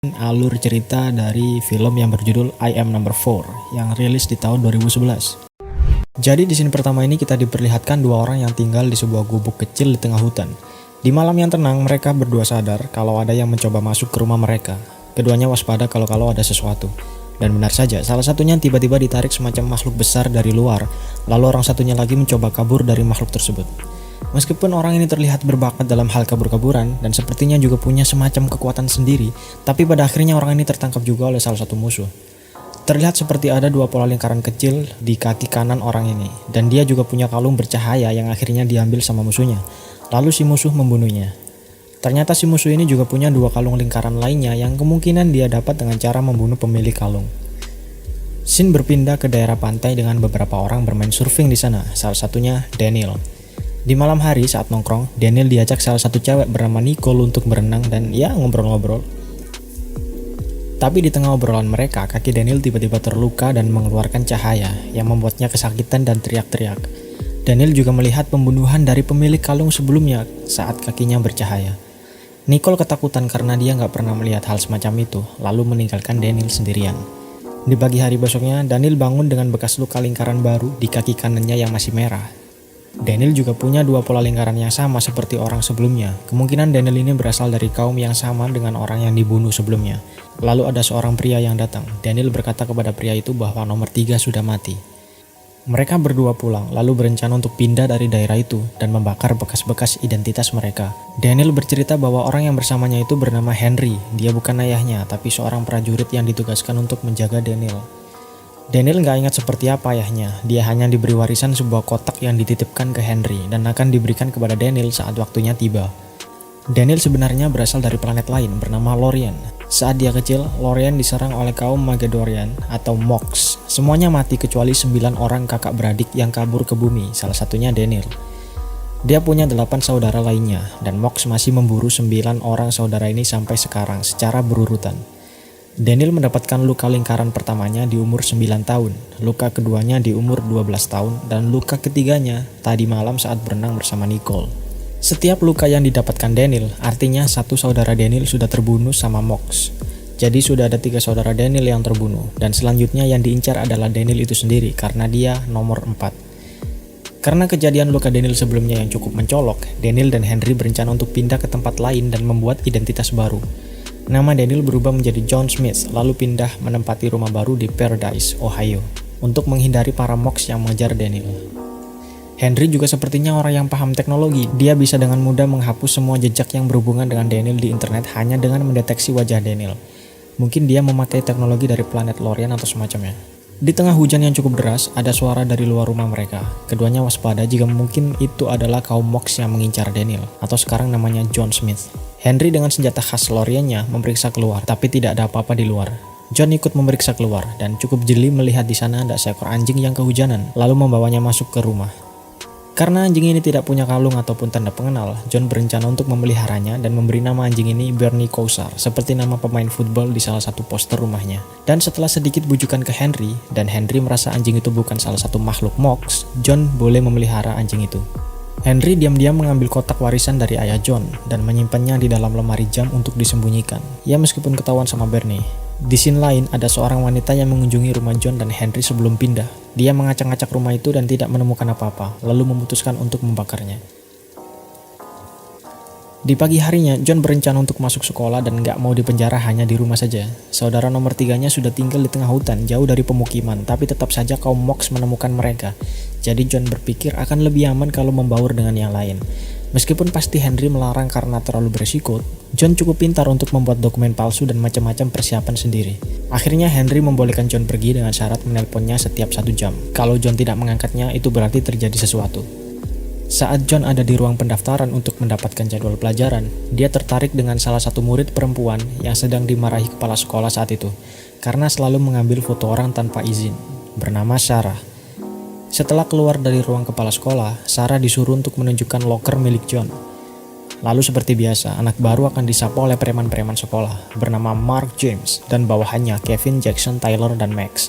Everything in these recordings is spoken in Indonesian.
alur cerita dari film yang berjudul I Am Number 4 yang rilis di tahun 2011. Jadi di sini pertama ini kita diperlihatkan dua orang yang tinggal di sebuah gubuk kecil di tengah hutan. Di malam yang tenang, mereka berdua sadar kalau ada yang mencoba masuk ke rumah mereka. Keduanya waspada kalau ada sesuatu. Dan benar saja, salah satunya tiba-tiba ditarik semacam makhluk besar dari luar, lalu orang satunya lagi mencoba kabur dari makhluk tersebut. Meskipun orang ini terlihat berbakat dalam hal kabur-kaburan dan sepertinya juga punya semacam kekuatan sendiri, tapi pada akhirnya orang ini tertangkap juga oleh salah satu musuh. Terlihat seperti ada dua pola lingkaran kecil di kaki kanan orang ini, dan dia juga punya kalung bercahaya yang akhirnya diambil sama musuhnya. Lalu si musuh membunuhnya. Ternyata si musuh ini juga punya dua kalung lingkaran lainnya yang kemungkinan dia dapat dengan cara membunuh pemilik kalung. Scene berpindah ke daerah pantai dengan beberapa orang bermain surfing di sana, salah satunya Daniel. Di malam hari saat nongkrong, Daniel diajak salah satu cewek bernama Nicole untuk berenang dan ya ngobrol-ngobrol. Tapi di tengah obrolan mereka, kaki Daniel tiba-tiba terluka dan mengeluarkan cahaya yang membuatnya kesakitan dan teriak-teriak. Daniel juga melihat pembunuhan dari pemilik kalung sebelumnya saat kakinya bercahaya. Nicole ketakutan karena dia nggak pernah melihat hal semacam itu, lalu meninggalkan Daniel sendirian. Di pagi hari besoknya, Daniel bangun dengan bekas luka lingkaran baru di kaki kanannya yang masih merah. Daniel juga punya dua pola lingkaran yang sama seperti orang sebelumnya. Kemungkinan Daniel ini berasal dari kaum yang sama dengan orang yang dibunuh sebelumnya. Lalu ada seorang pria yang datang. Daniel berkata kepada pria itu bahwa nomor 3 sudah mati. Mereka berdua pulang, lalu berencana untuk pindah dari daerah itu dan membakar bekas-bekas identitas mereka. Daniel bercerita bahwa orang yang bersamanya itu bernama Henry. Dia bukan ayahnya, tapi seorang prajurit yang ditugaskan untuk menjaga Daniel. Daniel nggak ingat seperti apa ayahnya. Dia hanya diberi warisan sebuah kotak yang dititipkan ke Henry dan akan diberikan kepada Daniel saat waktunya tiba. Daniel sebenarnya berasal dari planet lain bernama Lorien. Saat dia kecil, Lorien diserang oleh kaum Magedorian atau Mox. Semuanya mati kecuali 9 orang kakak beradik yang kabur ke bumi, salah satunya Daniel. Dia punya 8 saudara lainnya, dan Mox masih memburu 9 orang saudara ini sampai sekarang secara berurutan. Daniel mendapatkan luka lingkaran pertamanya di umur 9 tahun, luka keduanya di umur 12 tahun, dan luka ketiganya tadi malam saat berenang bersama Nicole. Setiap luka yang didapatkan Daniel, artinya satu saudara Daniel sudah terbunuh sama Mox. Jadi sudah ada 3 saudara Daniel yang terbunuh, dan selanjutnya yang diincar adalah Daniel itu sendiri karena dia nomor 4. Karena kejadian luka Daniel sebelumnya yang cukup mencolok, Daniel dan Henry berencana untuk pindah ke tempat lain dan membuat identitas baru. Nama Daniel berubah menjadi John Smith, lalu pindah menempati rumah baru di Paradise, Ohio, untuk menghindari para Mox yang mengejar Daniel. Henry juga sepertinya orang yang paham teknologi. Dia bisa dengan mudah menghapus semua jejak yang berhubungan dengan Daniel di internet hanya dengan mendeteksi wajah Daniel. Mungkin dia memakai teknologi dari planet Lorien atau semacamnya. Di tengah hujan yang cukup deras, ada suara dari luar rumah mereka. Keduanya waspada jika mungkin itu adalah kaum Mox yang mengincar Daniel, atau sekarang namanya John Smith. Henry dengan senjata khas Loriennya memeriksa keluar, tapi tidak ada apa-apa di luar. John ikut memeriksa keluar, dan cukup jeli melihat di sana ada seekor anjing yang kehujanan, lalu membawanya masuk ke rumah. Karena anjing ini tidak punya kalung ataupun tanda pengenal, John berencana untuk memeliharanya dan memberi nama anjing ini Bernie Kosar, seperti nama pemain football di salah satu poster rumahnya. Dan setelah sedikit bujukan ke Henry, dan Henry merasa anjing itu bukan salah satu makhluk Mox, John boleh memelihara anjing itu. Henry diam-diam mengambil kotak warisan dari ayah John dan menyimpannya di dalam lemari jam untuk disembunyikan. Ya meskipun ketahuan sama Bernie. Di scene lain, ada seorang wanita yang mengunjungi rumah John dan Henry sebelum pindah. Dia mengacak-ngacak rumah itu dan tidak menemukan apa-apa, lalu memutuskan untuk membakarnya. Di pagi harinya, John berencana untuk masuk sekolah dan nggak mau dipenjara hanya di rumah saja. Saudara nomor 3-nya sudah tinggal di tengah hutan, jauh dari pemukiman, tapi tetap saja kaum Mox menemukan mereka. Jadi John berpikir akan lebih aman kalau membaur dengan yang lain. Meskipun pasti Henry melarang karena terlalu beresiko, John cukup pintar untuk membuat dokumen palsu dan macam-macam persiapan sendiri. Akhirnya Henry membolehkan John pergi dengan syarat menelponnya setiap 1 jam. Kalau John tidak mengangkatnya, itu berarti terjadi sesuatu. Saat John ada di ruang pendaftaran untuk mendapatkan jadwal pelajaran, dia tertarik dengan salah satu murid perempuan yang sedang dimarahi kepala sekolah saat itu, karena selalu mengambil foto orang tanpa izin, bernama Sarah. Setelah keluar dari ruang kepala sekolah, Sarah disuruh untuk menunjukkan loker milik John. Lalu seperti biasa, anak baru akan disapa oleh preman-preman sekolah bernama Mark James dan bawahannya Kevin, Jackson, Tyler, dan Max.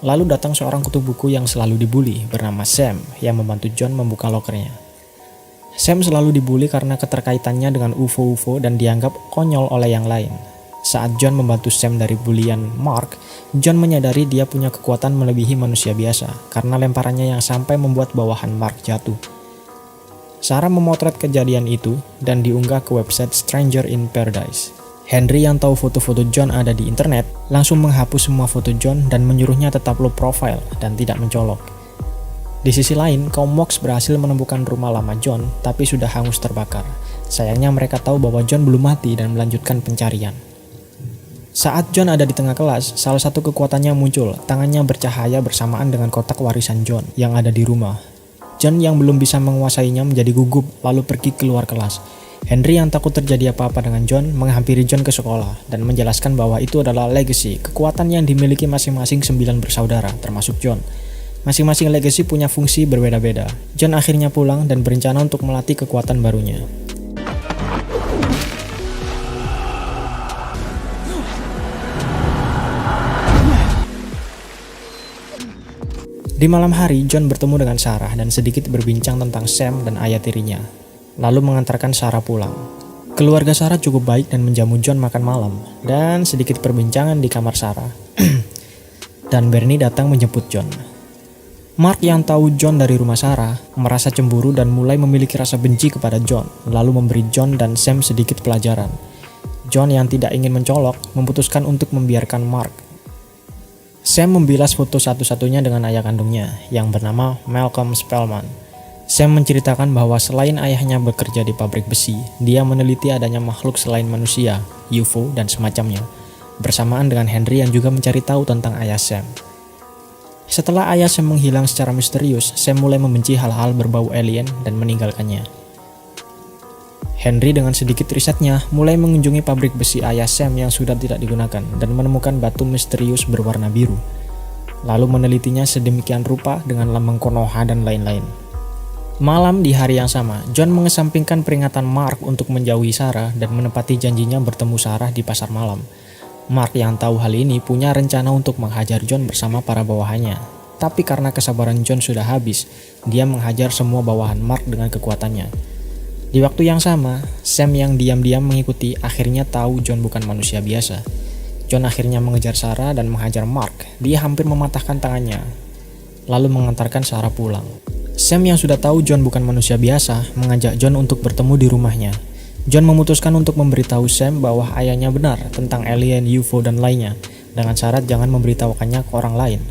Lalu datang seorang kutu buku yang selalu dibully bernama Sam yang membantu John membuka lokernya. Sam selalu dibully karena keterkaitannya dengan UFO-UFO dan dianggap konyol oleh yang lain. Saat John membantu Sam dari bulian Mark, John menyadari dia punya kekuatan melebihi manusia biasa karena lemparannya yang sampai membuat bawahan Mark jatuh. Sarah memotret kejadian itu dan diunggah ke website Stranger in Paradise. Henry yang tahu foto-foto John ada di internet langsung menghapus semua foto John dan menyuruhnya tetap low profile dan tidak mencolok. Di sisi lain, kaum Mox berhasil menemukan rumah lama John tapi sudah hangus terbakar. Sayangnya mereka tahu bahwa John belum mati dan melanjutkan pencarian. Saat John ada di tengah kelas, salah satu kekuatannya muncul. Tangannya bercahaya bersamaan dengan kotak warisan John yang ada di rumah. John yang belum bisa menguasainya menjadi gugup lalu pergi keluar kelas. Henry yang takut terjadi apa-apa dengan John menghampiri John ke sekolah dan menjelaskan bahwa itu adalah legacy, kekuatan yang dimiliki masing-masing 9 bersaudara termasuk John. Masing-masing legacy punya fungsi berbeda-beda. John akhirnya pulang dan berencana untuk melatih kekuatan barunya. Di malam hari, John bertemu dengan Sarah dan sedikit berbincang tentang Sam dan ayah tirinya, lalu mengantarkan Sarah pulang. Keluarga Sarah cukup baik dan menjamu John makan malam, dan sedikit perbincangan di kamar Sarah. Dan Bernie datang menjemput John. Mark yang tahu John dari rumah Sarah merasa cemburu dan mulai memiliki rasa benci kepada John, lalu memberi John dan Sam sedikit pelajaran. John yang tidak ingin mencolok memutuskan untuk membiarkan Mark. Sam membilas foto satu-satunya dengan ayah kandungnya yang bernama Malcolm Spellman. Sam menceritakan bahwa selain ayahnya bekerja di pabrik besi, dia meneliti adanya makhluk selain manusia, UFO dan semacamnya, bersamaan dengan Henry yang juga mencari tahu tentang ayah Sam. Setelah ayah Sam menghilang secara misterius, Sam mulai membenci hal-hal berbau alien dan meninggalkannya. Henry dengan sedikit risetnya mulai mengunjungi pabrik besi ayah Sam yang sudah tidak digunakan dan menemukan batu misterius berwarna biru. Lalu menelitinya sedemikian rupa dengan lambang Konoha dan lain-lain. Malam di hari yang sama, John mengesampingkan peringatan Mark untuk menjauhi Sarah dan menepati janjinya bertemu Sarah di pasar malam. Mark yang tahu hal ini punya rencana untuk menghajar John bersama para bawahannya. Tapi karena kesabaran John sudah habis, dia menghajar semua bawahan Mark dengan kekuatannya. Di waktu yang sama, Sam yang diam-diam mengikuti akhirnya tahu John bukan manusia biasa. John akhirnya mengejar Sarah dan menghajar Mark. Dia hampir mematahkan tangannya, lalu mengantarkan Sarah pulang. Sam yang sudah tahu John bukan manusia biasa mengajak John untuk bertemu di rumahnya. John memutuskan untuk memberitahu Sam bahwa ayahnya benar tentang alien, UFO, dan lainnya, dengan syarat jangan memberitahukannya ke orang lain.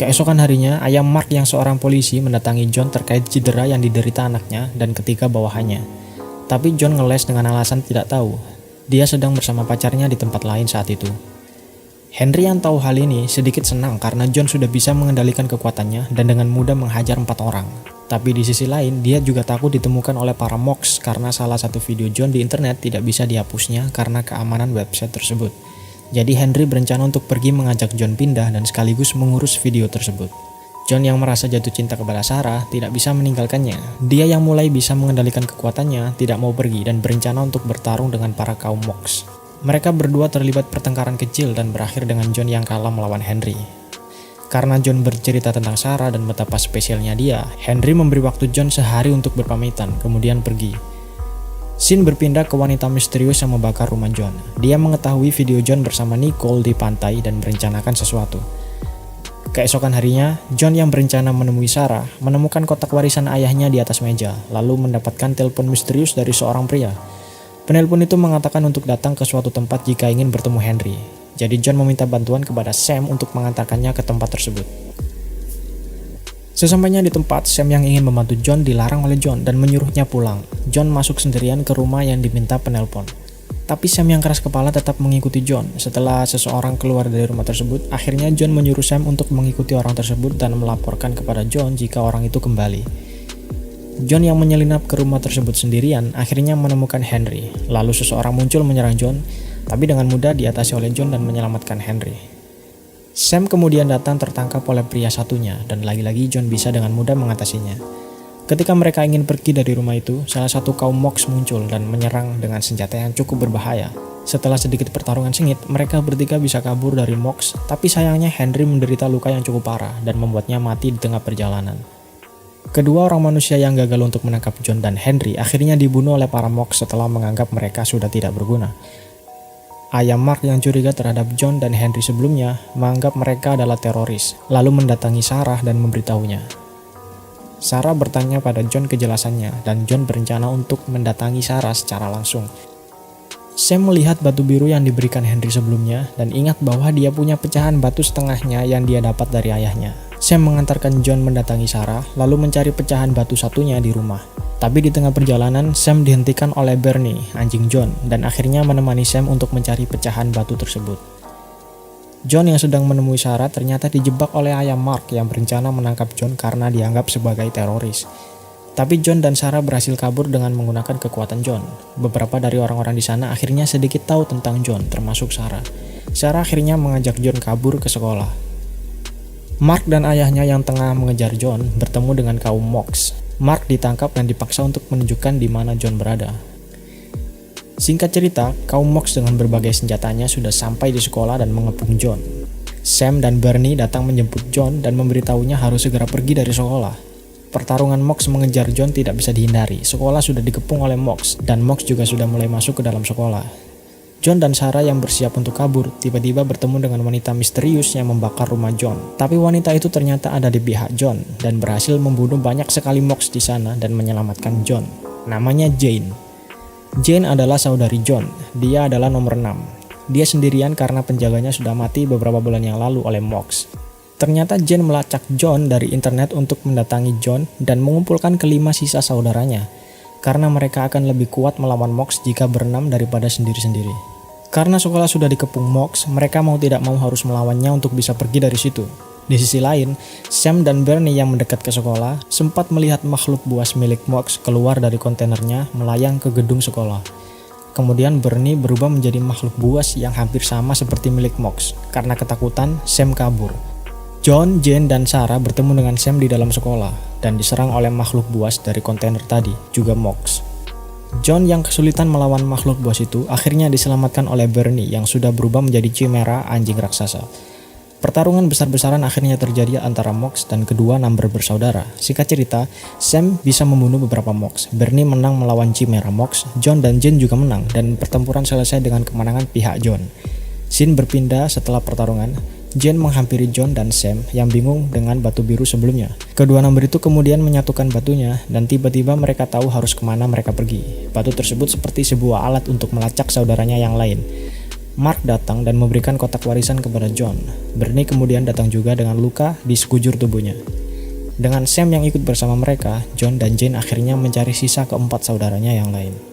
Keesokan harinya, ayah Mark yang seorang polisi mendatangi John terkait cedera yang diderita anaknya dan ketiga bawahannya. Tapi John ngeles dengan alasan tidak tahu. Dia sedang bersama pacarnya di tempat lain saat itu. Henry yang tahu hal ini sedikit senang karena John sudah bisa mengendalikan kekuatannya dan dengan mudah menghajar 4 orang. Tapi di sisi lain, dia juga takut ditemukan oleh para Mox karena salah satu video John di internet tidak bisa dihapusnya karena keamanan website tersebut. Jadi Henry berencana untuk pergi mengajak John pindah dan sekaligus mengurus video tersebut. John yang merasa jatuh cinta kepada Sarah tidak bisa meninggalkannya. Dia yang mulai bisa mengendalikan kekuatannya tidak mau pergi dan berencana untuk bertarung dengan para kaum Mox. Mereka berdua terlibat pertengkaran kecil dan berakhir dengan John yang kalah melawan Henry. Karena John bercerita tentang Sarah dan betapa spesialnya dia, Henry memberi waktu John sehari untuk berpamitan, kemudian pergi. Scene berpindah ke wanita misterius yang membakar rumah John. Dia mengetahui video John bersama Nicole di pantai dan merencanakan sesuatu. Keesokan harinya, John yang berencana menemui Sarah menemukan kotak warisan ayahnya di atas meja, lalu mendapatkan telepon misterius dari seorang pria. Penelpon itu mengatakan untuk datang ke suatu tempat jika ingin bertemu Henry. Jadi John meminta bantuan kepada Sam untuk mengantarkannya ke tempat tersebut. Sesampainya di tempat, Sam yang ingin membantu John dilarang oleh John dan menyuruhnya pulang. John masuk sendirian ke rumah yang diminta penelpon. Tapi Sam yang keras kepala tetap mengikuti John. Setelah seseorang keluar dari rumah tersebut, akhirnya John menyuruh Sam untuk mengikuti orang tersebut dan melaporkan kepada John jika orang itu kembali. John yang menyelinap ke rumah tersebut sendirian akhirnya menemukan Henry. Lalu seseorang muncul menyerang John, tapi dengan mudah diatasi oleh John dan menyelamatkan Henry. Sam kemudian datang tertangkap oleh pria satunya dan lagi-lagi John bisa dengan mudah mengatasinya. Ketika mereka ingin pergi dari rumah itu, salah satu kaum Mox muncul dan menyerang dengan senjata yang cukup berbahaya. Setelah sedikit pertarungan sengit, mereka bertiga bisa kabur dari Mox, tapi sayangnya Henry menderita luka yang cukup parah dan membuatnya mati di tengah perjalanan. Kedua orang manusia yang gagal untuk menangkap John dan Henry akhirnya dibunuh oleh para Mox setelah menganggap mereka sudah tidak berguna. Ayah Mark yang curiga terhadap John dan Henry sebelumnya menganggap mereka adalah teroris, lalu mendatangi Sarah dan memberitahunya. Sarah bertanya pada John kejelasannya, dan John berencana untuk mendatangi Sarah secara langsung. Sam melihat batu biru yang diberikan Henry sebelumnya dan ingat bahwa dia punya pecahan batu setengahnya yang dia dapat dari ayahnya. Sam mengantarkan John mendatangi Sarah, lalu mencari pecahan batu satunya di rumah. Tapi di tengah perjalanan, Sam dihentikan oleh Bernie, anjing John, dan akhirnya menemani Sam untuk mencari pecahan batu tersebut. John yang sedang menemui Sarah ternyata dijebak oleh ayah Mark yang berencana menangkap John karena dianggap sebagai teroris. Tapi John dan Sarah berhasil kabur dengan menggunakan kekuatan John. Beberapa dari orang-orang di sana akhirnya sedikit tahu tentang John, termasuk Sarah. Sarah akhirnya mengajak John kabur ke sekolah. Mark dan ayahnya yang tengah mengejar John bertemu dengan kaum Mox. Mark ditangkap dan dipaksa untuk menunjukkan di mana John berada. Singkat cerita, kaum Mox dengan berbagai senjatanya sudah sampai di sekolah dan mengepung John. Sam dan Bernie datang menjemput John dan memberitahunya harus segera pergi dari sekolah. Pertarungan Mox mengejar John tidak bisa dihindari. Sekolah sudah dikepung oleh Mox dan Mox juga sudah mulai masuk ke dalam sekolah. John dan Sarah yang bersiap untuk kabur tiba-tiba bertemu dengan wanita misterius yang membakar rumah John. Tapi wanita itu ternyata ada di pihak John dan berhasil membunuh banyak sekali Mox di sana dan menyelamatkan John. Namanya Jane. Jane adalah saudari John. Dia adalah nomor 6. Dia sendirian karena penjaganya sudah mati beberapa bulan yang lalu oleh Mox. Ternyata Jane melacak John dari internet untuk mendatangi John dan mengumpulkan kelima sisa saudaranya. Karena mereka akan lebih kuat melawan Mox jika berenam daripada sendiri-sendiri. Karena sekolah sudah dikepung Mox, mereka mau tidak mau harus melawannya untuk bisa pergi dari situ. Di sisi lain, Sam dan Bernie yang mendekat ke sekolah sempat melihat makhluk buas milik Mox keluar dari kontainernya melayang ke gedung sekolah. Kemudian Bernie berubah menjadi makhluk buas yang hampir sama seperti milik Mox. Karena ketakutan, Sam kabur. John, Jane, dan Sarah bertemu dengan Sam di dalam sekolah dan diserang oleh makhluk buas dari kontainer tadi, juga Mox. John yang kesulitan melawan makhluk buas itu akhirnya diselamatkan oleh Bernie yang sudah berubah menjadi Chimera, anjing raksasa. Pertarungan besar-besaran akhirnya terjadi antara Mox dan kedua Number bersaudara. Singkat cerita, Sam bisa membunuh beberapa Mox. Bernie menang melawan Chimera Mox, John dan Jane juga menang dan pertempuran selesai dengan kemenangan pihak John. Scene berpindah setelah pertarungan. Jane menghampiri John dan Sam yang bingung dengan batu biru sebelumnya. Kedua Number itu kemudian menyatukan batunya dan tiba-tiba mereka tahu harus kemana mereka pergi. Batu tersebut seperti sebuah alat untuk melacak saudaranya yang lain. Mark datang dan memberikan kotak warisan kepada John. Bernie kemudian datang juga dengan luka di sekujur tubuhnya. Dengan Sam yang ikut bersama mereka, John dan Jane akhirnya mencari sisa keempat saudaranya yang lain.